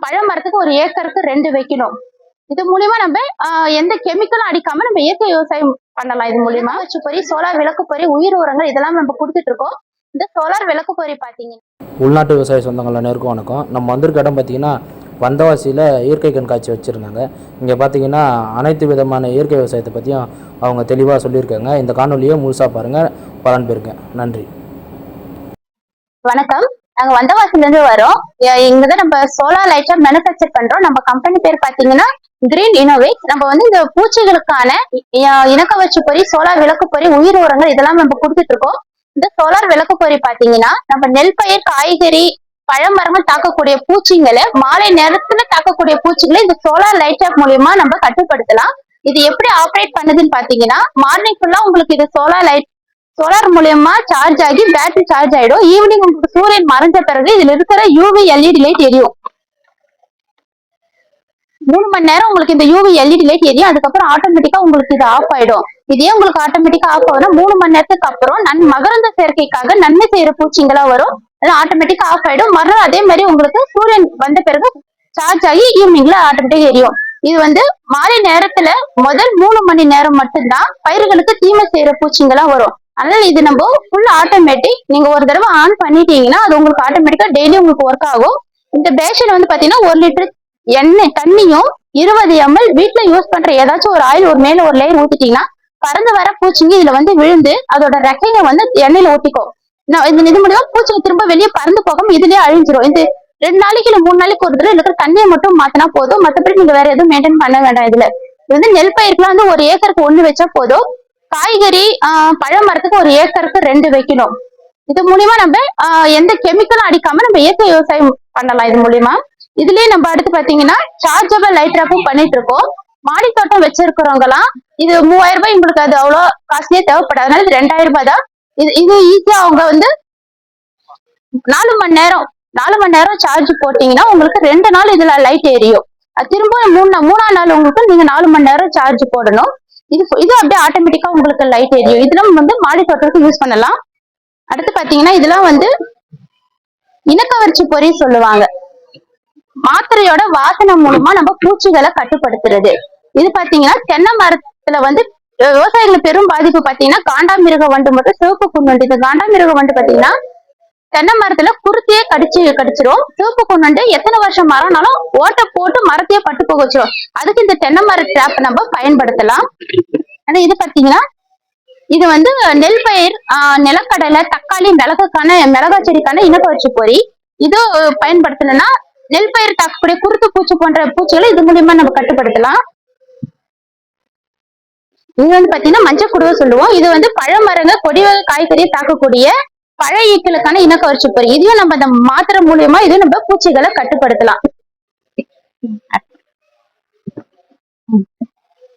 பழ மரத்துக்கு ஒரு ஏக்கருக்கு 2 வைக்கணும். இது மூலியமா நம்ம எந்த கெமிக்கலும் அடிக்காம நம்ம இயற்கை விவசாயம் பண்ணலாம். இது மூலியமா வச்சு பொறி, சோலார் விளக்கு பொறி, உயிர் உரங்கள் இதெல்லாம் நம்ம கொடுத்துட்டு இருக்கோம். இந்த சோலார் விளக்கு பொறி பாத்தீங்கன்னா உள்நாட்டு விவசாய சொந்தங்கள் அனைவருக்கும் வணக்கம். நம்ம வந்திருக்க இடம் பார்த்தீங்கன்னா வந்தவாசியில் இயற்கை கண்காட்சி வச்சுருந்தாங்க. இங்கே பார்த்தீங்கன்னா அனைத்து விதமான இயற்கை விவசாயத்தை பற்றியும் அவங்க தெளிவாக சொல்லியிருக்காங்க. இந்த காணொலியை முழுசாக பாருங்கள், பலன் பெறுங்க. நன்றி. வணக்கம். நாங்க வந்தவாசில இருந்து வரோம். இங்கதான் நம்ம சோலார் லைட்டா மேனுஃபேக்சர் பண்றோம். நம்ம கம்பெனி பேர் பாத்தீங்கன்னா கிரீன் இனோவேட். நம்ம வந்து இந்த பூச்சிகளுக்கான இணக்கவச்சு பொறி, சோலார் விளக்கு பொறி, உயிர் உரங்கள் இதெல்லாம் நம்ம கொடுத்துட்டு இருக்கோம். இந்த சோலார் விளக்கு பொறி பாத்தீங்கன்னா நம்ம நெல் பயிர், காய்கறி, பழமரங்கள் தாக்கக்கூடிய பூச்சிங்களை, மாலை நேரத்துல தாக்கக்கூடிய பூச்சிகளை இந்த சோலார் லைட் ஆப் மூலியமா நம்ம கட்டுப்படுத்தலாம். இது எப்படி ஆப்ரேட் பண்ணுதுன்னு பாத்தீங்கன்னா, மார்னிங் ஃபுல்லா உங்களுக்கு இது சோலார் மூலியமா சார்ஜ் ஆகி பேட்டரி சார்ஜ் ஆயிடும். ஈவினிங் உங்களுக்கு சூரியன் மறைஞ்ச பிறகு இதுல இருக்கிற யூவி எல்இடி லைட் எரியும். 3 மணி நேரம் உங்களுக்கு இந்த யூவி எல்இடி லைட் எரியும். அதுக்கப்புறம் ஆட்டோமேட்டிக்கா உங்களுக்கு இது ஆஃப் ஆயிடும். இதே உங்களுக்கு ஆட்டோமேட்டிக்கா ஆஃப் ஆகும் 3 மணி நேரத்துக்கு அப்புறம் மகரந்த சேர்க்கைக்காக நன்மை செய்யற பூச்சிங்களா வரும். ஆட்டோமேட்டிக்கா ஆஃப் ஆயிடும். மறுநாள் அதே மாதிரி உங்களுக்கு சூரியன் வந்த பிறகு சார்ஜ் ஆகி ஈவினிங்ல ஆட்டோமேட்டிக்கா எரியும். இது வந்து மாலை நேரத்துல முதல் 3 மணி நேரம் மட்டும்தான் பயிர்களுக்கு தீமை செய்யற பூச்சிங்களா வரும். அதனால இது நம்ம ஃபுல் ஆட்டோமேட்டிக். நீங்க ஒரு தடவை ஆன் பண்ணிட்டீங்கன்னா அது உங்களுக்கு ஆட்டோமேட்டிக்கா டெய்லி உங்களுக்கு ஒர்க் ஆகும். இந்த பேஷன் வந்து பாத்தீங்கன்னா 1 லிட்டர் எண்ணெய் தண்ணியும் 20 ml வீட்டுல யூஸ் பண்ற ஏதாச்சும் ஒரு ஆயில் ஒரு மேல ஒரு லேயர் ஊத்திட்டீங்கன்னா பறந்து வர பூச்சிங்க இதுல வந்து விழுந்து அதோட ரெக்கைங்க வந்து எண்ணெயில ஒட்டிக்கும். இது மூலியமா பூச்சிங்க திரும்ப வெளியே பறந்து போகாம இதுலயே அழிஞ்சிரும். இது 2 நாளைக்கு இல்ல 3 நாளைக்கு ஒரு தடவை இருக்கிற தண்ணியை மட்டும் மாத்தினா போதும். மத்தபடி நீங்க வேற எதுவும் மெயின்டைன் பண்ண வேண்டாம். இது வந்து நெல் பயிருக்குலாம் வந்து 1 ஏக்கருக்கு 1 வச்சா போதும். காய்கறி, பழ மரத்துக்கு ஒரு ஏக்கருக்கு 2 வைக்கணும். இது மூலியமா நம்ம எந்த கெமிக்கலும் அடிக்காம நம்ம இயற்கை விவசாயம் பண்ணலாம். இது மூலியமா இதுலயே நம்ம அடுத்து பாத்தீங்கன்னா சார்ஜபிள் லைட் ஆப்பும் பண்ணிட்டு இருக்கோம். மாடி தோட்டம் வச்சிருக்கிறவங்க எல்லாம் இது 3000 ரூபாய் உங்களுக்கு அது அவ்வளவு காஸ்ட்லியே தேவைப்படாது. அதனால இது 2000 ரூபாய் தான். இது ஈஸியா அவங்க வந்து 4 மணி நேரம் சார்ஜ் போட்டீங்கன்னா உங்களுக்கு 2 நாள் இதுல லைட் எரியும். திரும்ப 3ஆம் நாள் உங்களுக்கு நீங்க 4 மணி நேரம் சார்ஜ் போடணும். இது அப்படியே ஆட்டோமேட்டிக்கா உங்களுக்கு லைட் எரியும். இதெல்லாம் வந்து மாடி தோட்டத்துக்கு யூஸ் பண்ணலாம். அடுத்து பாத்தீங்கன்னா இதெல்லாம் வந்து இணக்கவச்சு பொறி சொல்லுவாங்க. மாத்திரையோட வாசனை மூலமா நம்ம பூச்சிகளை கட்டுப்படுத்துறது. இது பாத்தீங்கன்னா தென்னை மரத்துல வந்து விவசாயிகள் பெரும் பாதிப்பு பாத்தீங்கன்னா காண்டாமிருக வண்டு மற்றும் சிவப்பு குன்வண்டு. இந்த காண்டாமிருக வண்டு பாத்தீங்கன்னா தென்னை மரத்துல குருத்தியே கடிச்சிரும். சிவப்பு குன்வண்டு எத்தனை வருஷம் மரம்னாலும் ஓட்டை போட்டு மரத்தையே பட்டு போக வச்சிரும். அதுக்கு இந்த தென்னை மர டிராப் நம்ம பயன்படுத்தலாம். ஆனா இது பாத்தீங்கன்னா இது வந்து நெல் பயிர், நிலக்கடலை, தக்காளி, மிளகா செடிக்கான இணக்கவச்சு பொறி. இது பயன்படுத்தணும்னா நெல் பயிர் தாக்கக்கூடிய குருத்து பூச்சி போன்ற பூச்சிகளை இது மூலியமா நம்ம கட்டுப்படுத்தலாம். இது வந்து பாத்தீங்கன்னா மஞ்சள் குடுவை சொல்லுவோம். இது வந்து பழமரங்க, கொடி வகை காய்கறியை தாக்கக்கூடிய பழ ஈக்களுக்கான இணக்கவச்சு பொறி. இதையும் நம்ம இந்த மாத்திரை மூலியமா இதுவும் நம்ம பூச்சிகளை கட்டுப்படுத்தலாம்.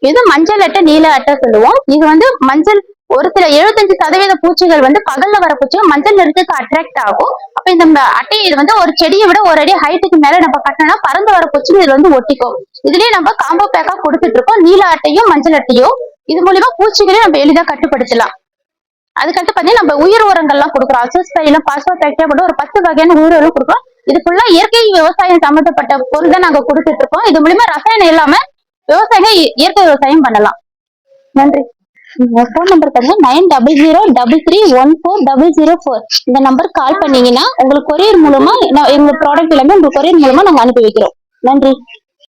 இது மஞ்சள் அட்டை, நீல அட்டை சொல்லுவோம். இது வந்து மஞ்சள் ஒரு சில 75% பூச்சிகள் வந்து பகல்ல வர பூச்சிகள் மஞ்சள் நிறத்துக்கு அட்ராக்ட் ஆகும். அப்ப இந்த அட்டையை இது வந்து ஒரு செடியை விட ஒரு அடி ஹைட்டுக்கு மேல நம்ம கட்டினா பறந்து வர பூச்சிகள் இது வந்து ஒட்டிக்கும். இதுலயே நம்ம காம்போ பேக்கா கொடுத்துட்டு இருக்கோம். நீல அட்டையும் மஞ்சள் அட்டையும். இது மூலியமா பூச்சிகளை நம்ம எளிதா கட்டுப்படுத்தலாம். அதுக்கடுத்து பாத்தீங்கன்னா நம்ம உயிர் உரங்கள்லாம் கொடுக்குறோம். அசோஸ்பைரிலம், பாஸ்போபாக்டீரியா போட்டு ஒரு 10 வகையான உயிர் உரம் கொடுக்குறோம். இது ஃபுல்லா இயற்கை விவசாயம் சம்பந்தப்பட்ட பொருள் தான் நாங்க கொடுத்துட்டு இருக்கோம். இது மூலியமா ரசாயனம் இல்லாம விவசாயிகள் இயற்கை விவசாயம் பண்ணலாம். நன்றி. போன் நம்பர் பாத்தீங்கன்னா 9003314004. இந்த நம்பர் கால் பண்ணீங்கன்னா உங்களுக்கு கொரியர் மூலமா எங்க ப்ராடக்ட் எல்லாமே உங்களுக்கு கொரியர் மூலமா நாங்க அனுப்பி வைக்கிறோம். நன்றி.